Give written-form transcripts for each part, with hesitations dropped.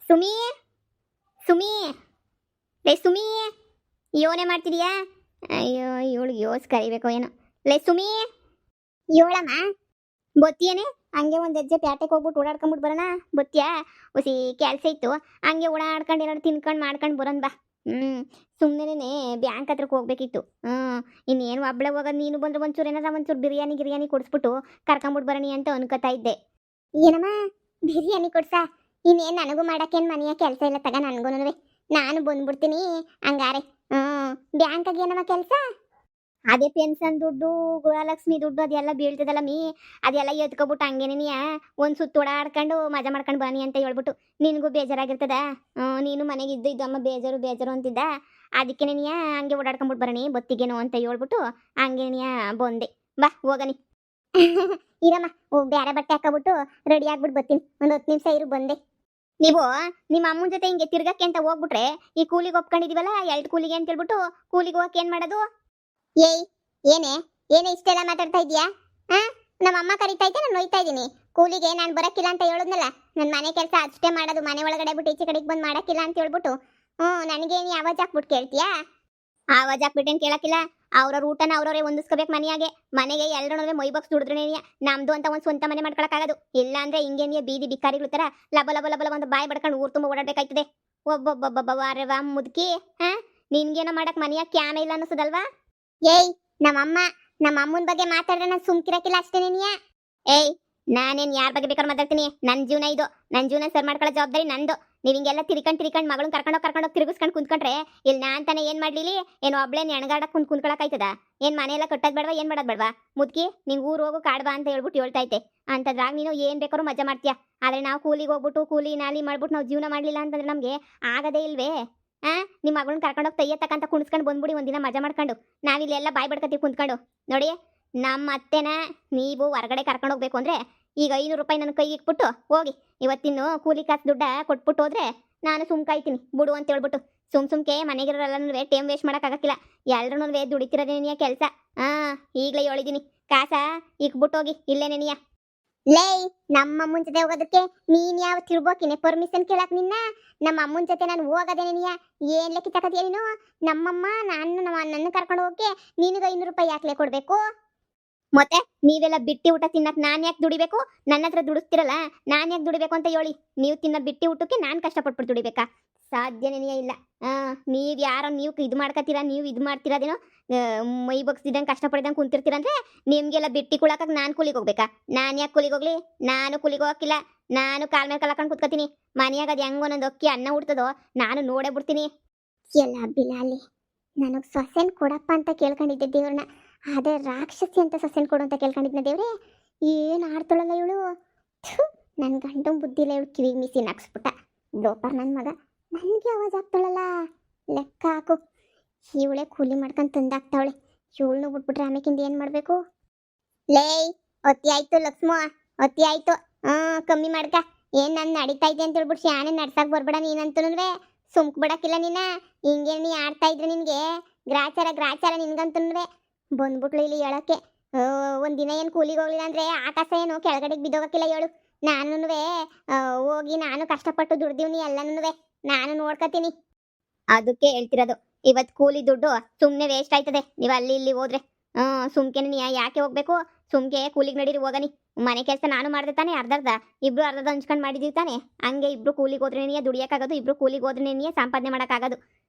ಸುಮಿ ಸುಮಿ ಲೇ ಸುಮಿ ಯೋನೆ ಮಾಡ್ತಿದೀಯಾ? ಅಯ್ಯೋ ಇವಳು ಯೋಸ್ ಕರಿಬೇಕು ಏನೋ. ಲೇ ಸುಮಿ ಯೋಳಮ್ಮ ಬತ್ತಿಯೇನೆ? ಹಂಗೆ ಒಂದು ಹೆಜ್ಜೆ ಪ್ಯಾಟೆಗೆ ಹೋಗ್ಬಿಟ್ಟು ಓಡಾಡ್ಕೊಂಬಿಟ್ಟು ಬರೋಣ. ಬತ್ತಿಯಾ? ಹೊಸಿ ಕೆಲಸ ಇತ್ತು, ಹಂಗೆ ಓಡಾಡ್ಕೊಂಡು ಏನಾದ್ರು ತಿನ್ಕೊಂಡು ಮಾಡ್ಕೊಂಡು ಬರೋಣ ಬಾ. ಸುಮ್ಮನೆ ಬ್ಯಾಂಕ್ ಹತ್ರಕ್ಕೆ ಹೋಗ್ಬೇಕಿತ್ತು. ಇನ್ನೇನು ಒಬ್ಳೆ ಹೋಗೋದು, ನೀನು ಬಂದ್ರೆ ಒಂಚೂರು ಏನಾರ ಒಂಚೂರು ಬಿರಿಯಾನಿ ಕೊಡಿಸ್ಬಿಟ್ಟು ಕರ್ಕೊಂಬಿಟ್ಟು ಬರೋಣಿ ಅಂತ ಅನ್ಕೋತಾ ಇದ್ದೆ. ಏನಮ್ಮ ಬಿರಿಯಾನಿ ಕೊಡ್ಸ? ಇನ್ನೇನು ನನಗೂ ಮಾಡೋಕ್ಕೇನು ಮನೆಯ ಕೆಲಸ ಇಲ್ಲ ತಗ, ನನಗೂ ನಾನು ಬಂದ್ಬಿಡ್ತೀನಿ ಹಂಗಾರೆ. ಬ್ಯಾಂಕಾಗ ಏನಮ್ಮ ಕೆಲಸ? ಅದೇ ಪೆನ್ಷನ್ ದುಡ್ಡು, ಗೃಹಲಕ್ಷ್ಮಿ ದುಡ್ಡು ಅದೆಲ್ಲ ಬೀಳ್ತದಲ್ಲ ಮೀ, ಅದೆಲ್ಲ ಎತ್ಕೊಬಿಟ್ಟು ಹಂಗೇನೇನಿಯ ಒಂದು ಸುತ್ತು ಓಡಾಡ್ಕೊಂಡು ಮಜಾ ಮಾಡ್ಕೊಂಡು ಬನ್ನಿ ಅಂತ ಹೇಳ್ಬಿಟ್ಟು. ನಿನಗೂ ಬೇಜಾರಾಗಿರ್ತದ, ನೀನು ಮನೆಗೆ ಇದ್ದು ಅಮ್ಮ ಬೇಜಾರು ಅಂತಿದ್ದ, ಅದಕ್ಕೆ ನೀನಿಯ ಹಂಗೆ ಓಡಾಡ್ಕೊಂಬಿಟ್ಟು ಬರೋಣಿ ಬತ್ತಿಗೇನೋ ಅಂತ ಹೇಳ್ಬಿಟ್ಟು ಹಂಗೇನಿಯ ಬಂದೆ. ಬಾ ಹೋಗನಿ. ಇರಮ್ಮ ಬೇರೆ ಬಟ್ಟೆ ಹಾಕೊಬಿಟ್ಟು ರೆಡಿ ಆಗ್ಬಿಟ್ಟು ಬರ್ತೀನಿ, ಒಂದು 10 ನಿಮಿಷ ಇರು ಬಂದೆ. ನೀವು ನಿಮ್ಮ ಅಮ್ಮನ ಜೊತೆ ಹಿಂಗೆ ತಿರ್ಗಕ್ಕೆ ಅಂತ ಹೋಗ್ಬಿಟ್ರೆ ಈ ಕೂಲಿಗೆ ಒಪ್ಕೊಂಡಿದೀವಲ್ಲ, 2 ಕೂಲಿಗೆ ಅಂತ ಹೇಳ್ಬಿಟ್ಟು ಕೂಲಿಗೆ ಹೋಗಕ್ಕೆ ಏನು ಮಾಡೋದು? ಏಯ್ ಏನೇ ಇಷ್ಟೆಲ್ಲ ಮಾತಾಡ್ತಾ ಇದೀಯಾ? ನಮ್ಮ ಅಮ್ಮ ಕರಿತಾ ಇದ್ದೆ, ನಾನು ನೋಯ್ತಾ ಇದ್ದೀನಿ. ಕೂಲಿಗೆ ನಾನು ಬರಕ್ಕಿಲ್ಲ ಅಂತ ಹೇಳಿದ್ನಲ್ಲ, ನನ್ನ ಮನೆ ಕೆಲಸ ಅಷ್ಟೇ ಮಾಡೋದು, ಮನೆ ಒಳಗಡೆ ಬಿಟ್ಟು ಈಚೆ ಕಡೆಗೆ ಬಂದು ಮಾಡಕ್ಕಿಲ್ಲ ಅಂತ ಹೇಳ್ಬಿಟ್ಟು ನನಗೇನು ಆವಾಜ್ ಹಾಕ್ಬಿಟ್ಟು ಕೇಳ್ತೀಯಾ? ಆವಾಜ್ ಹಾಕ್ಬಿಟ್ಟೇನು ಕೇಳಕ್ಕಿಲ್ಲ. ಅವ್ರವ್ರ ಊಟನ ಅವ್ರವ್ರೇ ಹೊಂದಿಸ್ಕೋಬೇಕು ಮನೆಗೆ ಎಲ್ಲರೂ ಮೈ ಬಾಕ್ಸ್ ದುಡಿದ್ರೆ ನಮ್ದು ಅಂತ ಒಂದು ಸ್ವಂತ ಮನೆ ಮಾಡ್ಕೊಳಕ್ಕಾಗೋದು. ಇಲ್ಲ ಅಂದ್ರೆ ಹಿಂಗೇನಿಯ ಬೀದಿ ಬಿಕ್ಕಾರಿಗಳ ತರ ಲಬ ಒಂದು ಬಾಯಿ ಬಡ್ಕೊಂಡು ಊರು ತುಂಬ ಓಡಾಡ್ಬೇಕಾಯ್ತದೆ. ವಾರೆ ಮುದುಕಿ, ನಿನ್ಗೇನೋ ಮಾಡಕ್ ಮನೆಯ ಕ್ಯಾಮ ಇಲ್ಲ ಅನ್ನಿಸೋದಲ್ವಾ? ಏಯ್ ನಮ್ಮ ಅಮ್ಮನ ಬಗ್ಗೆ ಮಾತಾಡ್ರೆ ನಾನು ಸುಮ್ಕಿರಕ್ಕಿಲ್ಲ ಅಷ್ಟೇ ನೀನಿಯ. ಏಯ್ ನಾನೇನು ಯಾರ ಬಗ್ಗೆ ಬೇಕಾದ್ರೆ ಮಾತಾಡ್ತೀನಿ, ನನ್ನ ಜೀವನ ಇದು, ನನ್ನ ಜೀವನ ಸರ್ ಮಾಡ್ಕೊಳ್ಳೋ ಜವಾಬ್ದಾರಿ ನಂದು. ನೀವು ಹಿಂಗೆಲ್ಲ ತಿರ್ಕೊಂಡು ಮಗಳನ್ನ ಕರ್ಕೊಂಡೋಗಿ ತಿರುಗಿಸ್ಕೊಂಡು ಕುಂತ್ಕೊಂಡ್ರೆ ಇಲ್ಲಿ ನಾನು ತಾನೇ ಏನು ಮಾಡ್ಲಿಲಿ? ಏನು ಒಬ್ಳೇನು ಎಣಗಾಡಕ್ಕೆ ಕುಂತ್ಕೊಳಕಾಯ್ತದ? ಏನು ಮನೆಯೆಲ್ಲ ಕಟ್ಟೋದು ಬೇಡವಾ, ಏನು ಮಾಡೋದು ಬೇಡವಾ? ಮುದ್ಕಿ ನಿಂಗೆ ಊರು ಹೋಗು ಕಾಡ್ಬಾ ಅಂತ ಹೇಳ್ಬಿಟ್ಟು ಹೇಳ್ತೈತೆ. ಅಂತದ್ರಾಗ ನೀನು ಏನು ಬೇಕಾದ್ರೂ ಮಜಾ ಮಾಡ್ತೀಯ. ಆದರೆ ನಾವು ಕೂಲಿಗೆ ಹೋಗ್ಬಿಟ್ಟು ಕೂಲಿ ನಾಲಿ ಮಾಡ್ಬಿಟ್ಟು ನಾವು ಜೀವನ ಮಾಡಲಿಲ್ಲ ಅಂತಂದ್ರೆ ನಮಗೆ ಆಗದೇ ಇಲ್ವೇ? ನಿಮ್ಮ ಮಗಳನ್ನ ಕರ್ಕೊಂಡೋಗಿ ತಯ್ಯತ್ತಕ್ಕಂತ ಕುಣಿಸ್ಕೊಂಡು ಬಂದ್ಬಿಡಿ ಒಂದಿನ ಮಜಾ ಮಾಡ್ಕೊಂಡು. ನಾವಿಲ್ಲೆಲ್ಲ ಬಾಯಿ ಬಡ್ಕತ್ತೀವಿ ಕುಂತ್ಕೊಂಡು. ನೋಡಿ ನಮ್ಮ ಅತ್ತೆನ ನೀವು ಹೊರಗಡೆ ಕರ್ಕೊಂಡು ಹೋಗ್ಬೇಕು ಅಂದರೆ ಈಗ 500 ರೂಪಾಯಿ ನನ್ನ ಕೈಗೆ ಇಟ್ಬಿಟ್ಟು ಹೋಗಿ ಇವತ್ತಿನ ಕೂಲಿ ಕಾಸು ದುಡ್ಡ ಕೊಟ್ಬಿಟ್ಟು ಹೋದ್ರೆ ನಾನು ಸುಮ್ಕಾಯ್ತೀನಿ ಬಿಡು ಅಂತ ಹೇಳ್ಬಿಟ್ಟು. ಸುಮ್ಕೆ ಮನೆಗಿರೋರೆಲ್ಲನೂ ಟೈಮ್ ವೇಸ್ಟ್ ಮಾಡೋಕ್ಕಾಗಕ್ಕಿಲ್ಲ. ಎಲ್ಲರೂ ದುಡಿತಿರೋದೇನಿಯ ಕೆಲಸ. ಈಗಲೇ ಹೇಳಿದ್ದೀನಿ, ಕಾಸ ಇಕ್ಬಿಟ್ಟು ಹೋಗಿ ಇಲ್ಲೇ ನೆನಿಯ. ಲೇ ನಮ್ಮ ಅಮ್ಮನ ಜೊತೆ ಹೋಗೋದಕ್ಕೆ ನೀನು ಯಾವ ತಿರ್ಬೋಕಿನೇ ಪರ್ಮಿಷನ್ ಕೇಳಕ್ ನಿನ್ನ? ನಮ್ಮ ಅಮ್ಮನ ಜೊತೆ ನಾನು ಹೋಗೋದೇ ನೀನಿಯ ಏನ್ ಲೆಕ್ಕ ತಗತಿಯ ನೀನು? ನಮ್ಮಮ್ಮ ನನ್ನ ಕರ್ಕೊಂಡು ಹೋಗಕ್ಕೆ ನಿನಗೆ 500 ರೂಪಾಯಿ ಯಾಕೆ ಕೊಡ್ಬೇಕು? ಮತ್ತೆ ನೀವೆಲ್ಲ ಬಿಟ್ಟಿ ಊಟ ತಿನ್ನಕ್ ನಾನು ಯಾಕೆ ದುಡಿಬೇಕು? ನನ್ನ ಹತ್ರ ದುಡಿಸ್ತಿರಲ್ಲ, ನಾನು ಯಾಕೆ ದುಡಿಬೇಕು ಅಂತ ಹೇಳಿ. ನೀವು ತಿನ್ನ ಬಿಟ್ಟಿ ಊಟಕ್ಕೆ ನಾನು ಕಷ್ಟಪಟ್ಬಿಟ್ಟು ದುಡಿಬೇಕಾ? ಸಾಧ್ಯನೇ ಇಲ್ಲ. ನೀವು ಯಾರೋ ನೀವು ಇದು ಮಾಡ್ಕೊತೀರಾ, ನೀವು ಇದು ಮಾಡ್ತಿರೋದೇನೋ ಮೈ ಬಗ್ಸಿದಂಗೆ ಕಷ್ಟಪಡಿದಂಗೆ ಕುಂತಿರ್ತೀರಂದ್ರೆ ನಿಮಗೆಲ್ಲ ಬಿಟ್ಟಿ ಕುಳಕಕ್ಕೆ ನಾನು ಕೂಲಿಗೆ ಹೋಗ್ಬೇಕಾ? ನಾನು ಯಾಕೆ ಕೂಲಿಗೆ ಹೋಗ್ಲಿ? ನಾನು ಕೂಲಿಗೆ ಹೋಗಕ್ಕಿಲ್ಲ. ನಾನು ಕಾಲ್ ಮೇಲೆ ಕಲ್ಕೊಂಡು ಕೂತ್ಕೊತೀನಿ. ಮನೆಯಾಗ ಅದು ಹೆಂಗೋ ಒಂದೊಂದು ಅಕ್ಕಿ ಅನ್ನ ಹುಡ್ತದೋ ನಾನು ನೋಡೇ ಬಿಡ್ತೀನಿ. ಎಲ್ಲ ಬಿಲಾಲಿ ನನಗೆ ಸೊಸೆನ್ ಕೊಡಪ್ಪ ಅಂತ ಕೇಳ್ಕೊಂಡಿದ್ದೆ ದೇವ್ರನ್ನ, ಅದೇ ರಾಕ್ಷಸಿ ಅಂತ ಸೊಸೆನ್ ಕೊಡು ಅಂತ ಕೇಳ್ಕೊಂಡಿದ್ನ ದೇವ್ರೆ. ಏನು ಆಡ್ತಾಳಲ್ಲ ಇವಳು, ನನ್ನ ಗಂಡನ ಬುದ್ಧಿ ಇಲ್ಲ ಇವಳು. ಕಿವಿಗೆ ಮಿಸಿ ನಕ್ಸ್ಬಿಟ್ಟ ಲೋಪರ್ ನನ್ನ ಮಗ. ನನಗೆ ಆವಾಜ್ ಆಗ್ತಾಳಲ್ಲ, ಲೆಕ್ಕ ಹಾಕು. ಇವಳೆ ಕೂಲಿ ಮಾಡ್ಕೊಂಡು ತಂದಾಕ್ತಾವಳೆ. ಇವಳನ್ನು ಬಿಟ್ಬಿಟ್ರೆ ಆಮೇಕಿಂದ ಏನು ಮಾಡಬೇಕು? ಲೇಯ್ ಒತ್ತಿ ಆಯ್ತು ಲಕ್ಷ್ಮ, ಒತ್ತಿ ಆಯ್ತು. ಕಮ್ಮಿ ಮಾಡ್ಕ. ಏನು ನಾನು ನಡೀತಾ ಇದ್ದೆ ಅಂತ ಹೇಳ್ಬಿಟ್ಟು ಶಾಣೆ ನಡ್ಸಕ್ಕೆ ಬರ್ಬೇಡ ನೀನಂತೂ. ಸುಮ್ಕ್ ಬಿಡಕ್ಕಿಲ್ಲ ನೀನ. ಹಿಂಗೆ ನೀ ಆಡ್ತಾ ಇದ್ರೆ ನಿನಗೆ ಗ್ರಾಚಾರ ನಿನ್ಗಂತೂ ಬಂದ್ಬಿಟ್ಲು ಇಲ್ಲಿ ಹೇಳಕ್ಕೆ. ಒಂದಿನ ಏನು ಕೂಲಿಗೆ ಹೋಗ್ಲಿಲ್ಲ ಅಂದರೆ ಆಕಾಶ ಏನು ಕೆಳಗಡೆಗೆ ಬಿದ್ದೋಗಕ್ಕಿಲ್ಲ ಹೇಳು. ನಾನು ಹೋಗಿ ನಾನು ಕಷ್ಟಪಟ್ಟು ದುಡ್ದೀವ್ನಿ ಎಲ್ಲನೂ ನಾನು ನೋಡ್ಕೊತೀನಿ. ಅದಕ್ಕೆ ಹೇಳ್ತಿರೋದು, ಇವತ್ತು ಕೂಲಿ ದುಡ್ಡು ಸುಮ್ಮನೆ ವೇಸ್ಟ್ ಆಯ್ತದೆ ನೀವು ಅಲ್ಲಿ ಇಲ್ಲಿ ಹೋದ್ರೆ. ಸುಮ್ಕೆನೆ ಯಾಕೆ ಹೋಗ್ಬೇಕು? ಸುಮ್ಕೆ ಕೂಲಿಗೆ ನಡೀರಿ ಹೋಗನಿ. ಮನೆ ಕೆಲಸ ನಾನು ಮಾಡ್ದೆ ತಾನೆ, ಅರ್ಧ ಇಬ್ರು ಹಂಚ್ಕೊಂಡು ಮಾಡಿದೀವಿ ತಾನೆ. ಹಂಗೆ ಇಬ್ರು ಕೂಲಿಗೆ ಹೋದ್ರೇನಿಯ ದುಡಿಯೋಕ್ಕಾಗೋದು, ಇಬ್ರು ಕೂಲಿಗೆ ಹೋದ್ರೇನಿಯ ಸಂಪಾದನೆ ಮಾಡೋಕ್ಕಾಗೋದು.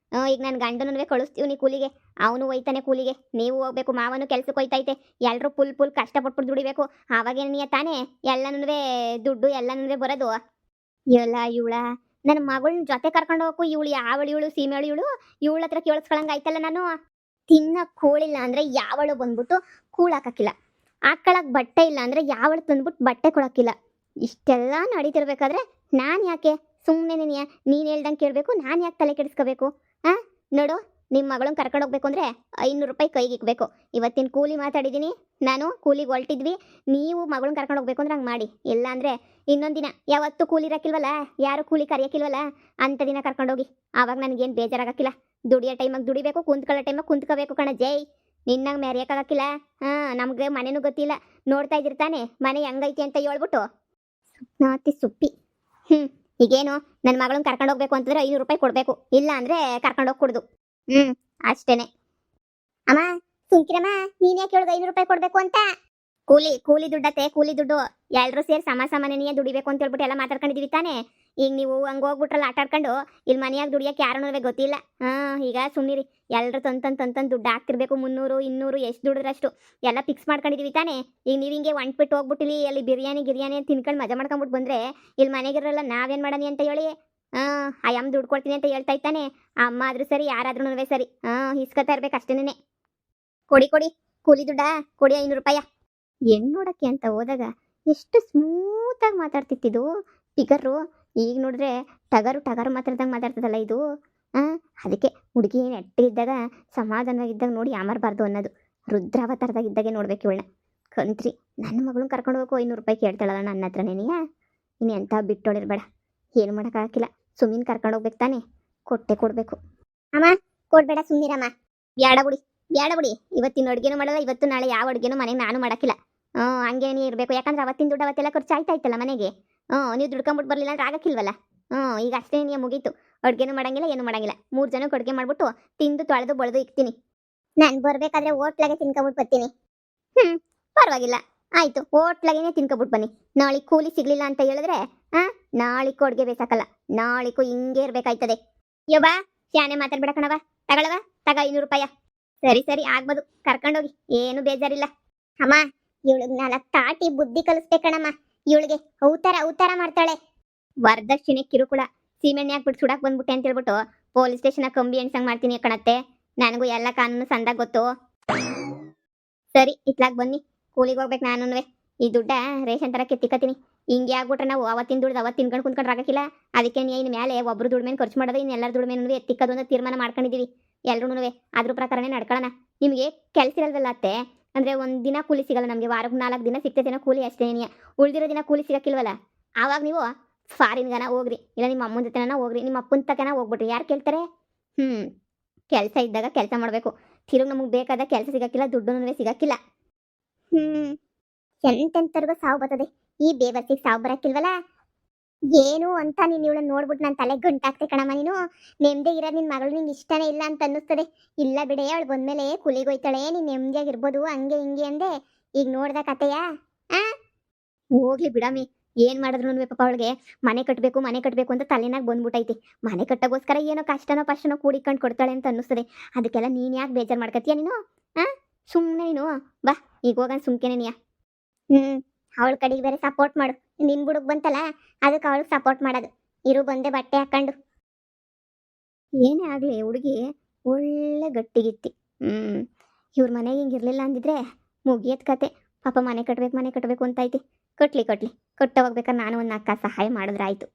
ಈಗ ನನ್ನ ಗಂಡನೂ ಕಳಿಸ್ತೀವಿ ನೀ ಕೂಲಿಗೆ, ಅವನು ಹೋಯ್ತಾನೆ ಕೂಲಿಗೆ, ನೀವು ಹೋಗ್ಬೇಕು. ಮಾವನು ಕೆಲ್ಸಕ್ಕೆ ಹೋಯ್ತೈತೆ. ಎಲ್ಲರೂ ಫುಲ್ ಕಷ್ಟಪಟ್ಬಿಟ್ಟು ದುಡಿಬೇಕು. ಆವಾಗೇನಿಯ ತಾನೇ ಎಲ್ಲನೂ ದುಡ್ಡು ಎಲ್ಲನೂ ಬರೋದು. ಎಲ್ಲ ಇವಳ ನನ್ನ ಮಗಳನ್ನ ಜೊತೆ ಕರ್ಕೊಂಡು ಹೋಗು. ಇವಳು ಸೀಮೆಳು ಇವಳ ಹತ್ರ ಕೇಳಿಸ್ಕೊಳಂಗ ಆಯ್ತಲ್ಲ. ನಾನು ತಿನ್ನ ಕೋಳಿಲ್ಲ ಅಂದ್ರೆ ಯಾವಳು ಬಂದ್ಬಿಟ್ಟು ಕೂಳಾಕಿಲ್ಲ, ಹಾಕೊಳಕ್ ಬಟ್ಟೆ ಇಲ್ಲ ಅಂದ್ರೆ ಯಾವಳು ತಂದ್ಬಿಟ್ಟು ಬಟ್ಟೆ ಕೊಡಕ್ಕಿಲ್ಲ. ಇಷ್ಟೆಲ್ಲ ನಡೀತಿರ್ಬೇಕಾದ್ರೆ ನಾನು ಯಾಕೆ ಸುಮ್ಮನೆ ನೀನು ಹೇಳ್ದಂಗೆ ಕೇಳಬೇಕು? ನಾನು ಯಾಕೆ ತಲೆ ಕೆಡಿಸ್ಕೋಬೇಕು? ನೋಡು, ನಿಮ್ಮ ಮಗಳನ್ನ ಕರ್ಕೊಂಡು ಹೋಗ್ಬೇಕು ಅಂದರೆ 500 ರೂಪಾಯಿ ಕೈಗೆ ಇಕ್ಬೇಕು. ಇವತ್ತಿನ ಕೂಲಿ ಮಾತಾಡಿದ್ದೀನಿ ನಾನು, ಕೂಲಿಗೆ ಹೊಲ್ಟಿದ್ವಿ. ನೀವು ಮಗಳನ್ನ ಕರ್ಕೊಂಡು ಹೋಗ್ಬೇಕು ಅಂದ್ರೆ ಹಂಗೆ ಮಾಡಿ. ಇಲ್ಲ ಅಂದರೆ ಇನ್ನೊಂದು ದಿನ ಯಾವತ್ತೂ ಕೂಲಿ ಇರೋಕ್ಕಿಲ್ವಲ್ಲ, ಯಾರು ಕೂಲಿ ಕರೆಯೋಕ್ಕಿಲ್ವಲ್ಲ, ಅಂಥ ದಿನ ಕರ್ಕೊಂಡೋಗಿ. ಆವಾಗ ನನಗೇನು ಬೇಜಾರಾಗಕ್ಕಿಲ್ಲ. ದುಡಿಯೋ ಟೈಮಾಗ ದುಡಿಬೇಕು, ಕುಂತ್ಕೊಳ್ಳೋ ಟೈಮಾಗ ಕುಂತ್ಕೋಬೇಕು ಕಣ. ಜೈ ನಿನ್ನಾಗ ಮೆರೆಯೋಕ್ಕಾಗಕ್ಕಿಲ್ಲ. ನಮಗೆ ಮನೆನೂ ಗೊತ್ತಿಲ್ಲ, ನೋಡ್ತಾ ಇದ್ದಿರ್ತಾನೆ ಮನೆ ಹೆಂಗೈತಿ ಅಂತ ಹೇಳ್ಬಿಟ್ಟು ಸುಪ್ನಾತಿ ಸುಪ್ಪಿ. ಈಗೇನು ನನ್ನ ಮಗಳನ್ನ ಕರ್ಕೊಂಡು ಹೋಗ್ಬೇಕು ಅಂತಂದ್ರೆ 500 ರೂಪಾಯಿ ಕೊಡ್ಬೇಕು, ಇಲ್ಲ ಅಂದ್ರೆ ಕರ್ಕೊಂಡು ಹೋಗಿ ಕೊಡುದು. ಅಷ್ಟೇನೆ. ಅಮ್ಮ ಸುಮ್ಕಿರಮ್ಮ, ನೀನ್ ಯಾಕೆ ಹೇಳುದು 500 ರೂಪಾಯಿ ಕೊಡ್ಬೇಕು ಅಂತ? ಕೂಲಿ ದುಡ್ಡತ್ತೆ, ಕೂಲಿ ದುಡ್ಡು. ಎಲ್ರು ಸೇರಿ ಸಮಾನೇನಿಯೇ ದುಡಿಬೇಕು ಅಂತ ಹೇಳ್ಬಿಟ್ಟು ಎಲ್ಲ ಮಾತಾಡ್ಕೊಂಡಿದೀವಿ ತಾನೇ. ಈಗ ನೀವು ಹಂಗ ಹೋಗ್ಬಿಟ್ರಲ್ಲ ಆಟ ಆಡ್ಕೊಂಡು, ಇಲ್ಲಿ ಮನೆಯಾಗ ದುಡಿಯಕ್ಕೆ ಯಾರನ್ನೂ ಗೊತ್ತಿಲ್ಲ. ಈಗ ಸುಮ್ನಿರಿ. ಎಲ್ರು ತಂತಂದ್ ದುಡ್ಡು ಹಾಕ್ತಿರ್ಬೇಕು, 300 200 ಎಷ್ಟು ದುಡಿದ್ರಷ್ಟು ಎಲ್ಲ ಫಿಕ್ಸ್ ಮಾಡ್ಕೊಂಡಿದೀವಿ ತಾನೇ. ಈಗ ನೀವು ಹಿಂಗೆ ಒಂಟ್ಬಿಟ್ಟು ಹೋಗ್ಬಿಟ್ಟಿಲಿ ಅಲ್ಲಿ ಗಿರಿಯಾನಿ ಅಂತ ತಿನ್ಕೊಂಡು ಮಜಾ ಮಾಡ್ಕೊಂಡ್ಬಿಟ್ಟು ಬಂದ್ರೆ ಇಲ್ಲಿ ಮನೆಗಿರಲ್ಲ ನಾವೇನ್ ಮಾಡನಿ ಅಂತ ಹೇಳಿ. ಆ ಅಮ್ಮ ದುಡ್ಡು ಕೊಡ್ತೀನಿ ಅಂತ ಹೇಳ್ತಾ ಇತ್ತಾನೆ. ಅಮ್ಮ ಆದ್ರೂ ಸರಿ, ಯಾರಾದ್ರೂ ಸರಿ, ಇಸ್ಕೊತಾ ಇರ್ಬೇಕು ಅಷ್ಟೇನೆ. ಕೊಡಿ ಕೂಲಿ ದುಡ್ಡ ಕೊಡಿ 500 ರೂಪಾಯಿ. ಹೆಣ್ಣು ನೋಡಕ್ಕೆ ಅಂತ ಹೋದಾಗ ಎಷ್ಟು ಸ್ಮೂತಾಗಿ ಮಾತಾಡ್ತಿತ್ತಿದ್ದು ಟಿಗರು. ಈಗ ನೋಡಿದ್ರೆ ಟಗರು ಮಾತಾಡ್ದಂಗೆ ಮಾತಾಡ್ತದಲ್ಲ ಇದು. ಅದಕ್ಕೆ ಹುಡುಗಿ ನೆಟ್ಟಿದ್ದಾಗ ಸಮಾಧಾನವಾಗಿದ್ದಾಗ ನೋಡಿ ಯಾಮರ್ಬಾರ್ದು ಅನ್ನೋದು. ರುದ್ರಾವತಾರದಾಗಿದ್ದಾಗೆ ನೋಡ್ಬೇಕು ಇವಳನ್ನ. ಕಂತ್ರಿ ನನ್ನ ಮಗಳನ್ನ ಕರ್ಕೊಂಡು ಹೋಗೋ 500 ರೂಪಾಯಿ ಕೇಳ್ತಾಳಲ್ಲ ನನ್ನ ಹತ್ರನೇನಿಯಾ. ಇನ್ನು ಎಂಥ ಬಿಟ್ಟೋಳಿರ್ಬೇಡ, ಏನು ಮಾಡೋಕ್ಕಾಗಿಲ್ಲ. ಸುಮ್ಮನೆ ಕರ್ಕೊಂಡು ಹೋಗ್ಬೇಕು ತಾನೆ, ಕೊಡಬೇಕು. ಅಮ್ಮ ಕೊಡ್ಬೇಡ ಸುಮ್ಮನಿರಮ್ಮ. ಬ್ಯಾಡ ಬಿಡಿ. ಇವತ್ತಿನ ಅಡುಗೆನೂ ಮಾಡಲ್ಲ, ಇವತ್ತು ನಾಳೆ ಯಾವ ಅಡುಗೆನೂ ಮನೆಗೆ ನಾನು ಮಾಡೋಕ್ಕಿಲ್ಲ. ಹಂಗೇನೇ ಇರಬೇಕು. ಯಾಕಂದ್ರೆ ಅವತ್ತಿನ ದುಡ್ಡು ಅವತ್ತೆಲ್ಲ ಖರ್ಚು ಆಯ್ತಾಯ್ತಲ್ಲ ಮನೆಗೆ. ನೀವು ದುಡ್ಕೊಂಬಿಟ್ಟು ಬರಲಿಲ್ಲ ಅಂದ್ರೆ ಆಗಕ್ಕಿಲ್ವಲ್ಲ. ಈಗ ಅಷ್ಟೇ ನೀವು ಮುಗೀತು. ಅಡುಗೆನೂ ಮಾಡಂಗಿಲ್ಲ, ಏನು ಮಾಡಂಗಿಲ್ಲ. 3 ಜನಕ್ಕೆ ಅಡುಗೆ ಮಾಡ್ಬಿಟ್ಟು ತಿಂದು ತೊಳೆದು ಬಳೆದು ಇಕ್ತೀನಿ. ನಾನು ಬರಬೇಕಾದ್ರೆ ಹೋಟ್ಲಾಗೆ ತಿನ್ಕೊಬಿಟ್ಟು ಬರ್ತೀನಿ. ಪರವಾಗಿಲ್ಲ, ಆಯಿತು. ಹೋಟ್ಲಾಗೇನೆ ತಿನ್ಕೊಬಿಟ್ಟು ಬನ್ನಿ. ನಾಳೆ ಕೂಲಿ ಸಿಗ್ಲಿಲ್ಲ ಅಂತ ಹೇಳಿದ್ರೆ ನಾಳಿಗೂ ಅಡುಗೆ ಬೇಸಾಕಲ್ಲ. ನಾಳಿಗೂ ಹಿಂಗೆ ಇರ್ಬೇಕಾಯ್ತದೆ. ಯವ್ವ ಶಾನೆ ಮಾತಾಡ್ಬೇಡ ಕಣವ. ತಗ 500 ರೂಪಾಯಿ. ಸರಿ ಆಗ್ಬೋದು, ಕರ್ಕೊಂಡೋಗಿ, ಏನು ಬೇಜಾರಿಲ್ಲ. ಅಮ್ಮ ಇವಳಿಗೆ 4 ತಾಟಿ ಬುದ್ಧಿ ಕಲಿಸ್ಬೇಕಣಮ್ಮ. ಇವಳಿಗೆ ಔತಾರ ಮಾಡ್ತಾಳೆ. ವರದಕ್ಷಿಣೆ ಕಿರುಕುಳ. ಸೀಮೆಣ್ಣೆ ಹಾಕ್ಬಿಟ್ಟು ಸುಡಾಕ್ ಬಂದ್ಬಿಟ್ಟೆ ಅಂತ ಹೇಳ್ಬಿಟ್ಟು ಪೊಲೀಸ್ ಸ್ಟೇಷನ್ ಕಂಬಿ ಎಣ್ಸಂಗ್ ಮಾಡ್ತೀನಿ ಕಣತ್ತೆ. ನನಗೂ ಎಲ್ಲ ಕಾನೂನು ಸಂದಾಗ ಗೊತ್ತು. ಸರಿ ಇತ್ಲಾಗ್ ಬನ್ನಿ, ಕೂಲಿಗೆ ಹೋಗ್ಬೇಕು ನಾನುವೆ. ಈ ದುಡ್ಡ ರೇಷನ್ ತರ ಕೆತ್ತಿಕತೀನಿ. ಹಿಂಗೆ ಆಗ್ಬಿಟ್ರೆ ನಾವು ಅವತ್ತಿನ ದುಡ್ದು ಅವತ್ತು ತಿನ್ಕೊಂಡು ಕುಂತ್ಕೊಂಡ್ರೆ ಆಗಕ್ಕಿಲ್ಲ. ಅದಕ್ಕೆ ಇನ್ನು ಮೇಲೆ ಒಬ್ರು ದುಡ್ಮೇಲೆ ಖರ್ಚು ಮಾಡೋದು, ಇನ್ನೆಲ್ಲರ ದುಡ್ಮೇನೂ ಎತ್ತಿಕ್ಕದು ಅಂತ ತೀರ್ಮಾನ ಮಾಡ್ಕೊಂಡಿದ್ದೀವಿ ಎಲ್ರೂ. ಅದ್ರ ಪ್ರಕಾರನೇ ನಡ್ಕೊಳ್ಳೋಣ. ನಿಮಗೆ ಕೆಲಸ ಇರಲ್ವಲ್ಲ ಅತ್ತೆ, ಅಂದರೆ ಒಂದು ದಿನ ಕೂಲಿ ಸಿಗಲ್ಲ ನಮಗೆ. ವಾರಕ್ಕೆ 4 ದಿನ ಸಿಗ್ತೈತೇನೋ ಕೂಲಿ ಅಷ್ಟೇನೇ. ಉಳಿದಿರೋ ದಿನ ಕೂಲಿ ಸಿಗಕ್ಕಿಲ್ವಲ್ಲ. ಆವಾಗ ನೀವು ಫಾರಿನ್ಗನ ಹೋಗ್ರಿ, ಇಲ್ಲ ನಿಮ್ಮ ಅಮ್ಮನ ಜೊತೆನ ಹೋಗ್ರಿ, ನಿಮ್ಮ ಅಪ್ಪನ ತಕನ ಹೋಗ್ಬಿಟ್ರಿ. ಯಾರು ಕೇಳ್ತಾರೆ? ಕೆಲಸ ಇದ್ದಾಗ ಕೆಲಸ ಮಾಡಬೇಕು. ತಿರುಗಿ ನಮಗೆ ಬೇಕಾದ ಕೆಲಸ ಸಿಗಕ್ಕಿಲ್ಲ, ದುಡ್ಡು ಸಿಗಕ್ಕಿಲ್ಲ. ಎಂತೆಂತರ್ಗೂ ಸಾವು ಬರ್ತದೆ. ಈ ಬೇವರ್ಸಿಗೆ ಸಾವು ಬರಕ್ಕಿಲ್ವಲ್ಲ. ಏನು ಅಂತ ನೀನು ಇವಳನ್ನ ನೋಡ್ಬಿಟ್ಟು ನನ್ನ ತಲೆ ಗಂಟಾಗ್ತೆ ಕಣಮ್ಮ. ನೀನು ನೆಮ್ಮದಿ ಇರೋದು ನಿನ್ನ ಮಗಳು ನಿಂಗೆ ಇಷ್ಟನೇ ಇಲ್ಲ ಅಂತ ಅನ್ನಿಸ್ತದೆ. ಇಲ್ಲ ಬಿಡೆ, ಅವಳು ಬಂದಮೇಲೆ ಕೂಲಿಗೆ ಹೋಯ್ತಾಳೆ, ನೀನು ನೆಮ್ಮದಿಯಾಗಿರ್ಬೋದು ಹಂಗೆ ಹಿಂಗೆ ಅಂದೆ. ಈಗ ನೋಡ್ದ ಕತೆಯಾ? ಹೋಗ್ಲಿ ಬಿಡಮ್ಮಿ, ಏನು ಮಾಡಿದ್ರು ಪಾಪ ಅವಳಿಗೆ ಮನೆ ಕಟ್ಟಬೇಕು ಅಂತ ತಲೆನಾಗ ಬಂದ್ಬಿಟ್ಟೈತಿ. ಮನೆ ಕಟ್ಟೋಗೋಸ್ಕರ ಏನೋ ಕಷ್ಟನೋ ಕೂಡಿಕೊಂಡು ಕೊಡ್ತಾಳೆ ಅಂತ ಅನ್ನಿಸ್ತದೆ. ಅದಕ್ಕೆಲ್ಲ ನೀನು ಯಾಕೆ ಬೇಜಾರು ಮಾಡ್ಕತ್ತೀಯ ನೀನು? ಸುಮ್ಮನೆ ನೀನು ಬಾ, ಈಗ ಹೋಗೋಣ ಸುಮ್ಕೆನೆ ನೀಯ. ಅವಳ ಕಡೆಗೆ ಬೇರೆ ಸಪೋರ್ಟ್ ಮಾಡು. ನಿನ್ ಬುಡಕ್ ಬಂತಲ್ಲ, ಅದಕ್ಕೆ ಅವಳಿಗೆ ಸಪೋರ್ಟ್ ಮಾಡೋದು. ಇರು ಬಂದೆ ಬಟ್ಟೆ ಹಾಕೊಂಡು. ಏನೇ ಆಗಲಿ ಹುಡುಗಿ ಒಳ್ಳೆ ಗಟ್ಟಿಗಿತ್ತಿ. ಇವ್ರ ಮನೆಗೆ ಹಿಂಗಿರ್ಲಿಲ್ಲ ಅಂದಿದ್ರೆ ಮುಗಿಯತ್ ಕತೆ. ಪಾಪ ಮನೆ ಕಟ್ಟಬೇಕು ಅಂತೈತಿ. ಕಟ್ಲಿ ಕಟ್ಟೋಗ್ಬೇಕಾದ್ರೆ ನಾನು ಒಂದು 4 ಸಹಾಯ ಮಾಡಿದ್ರಾಯ್ತು.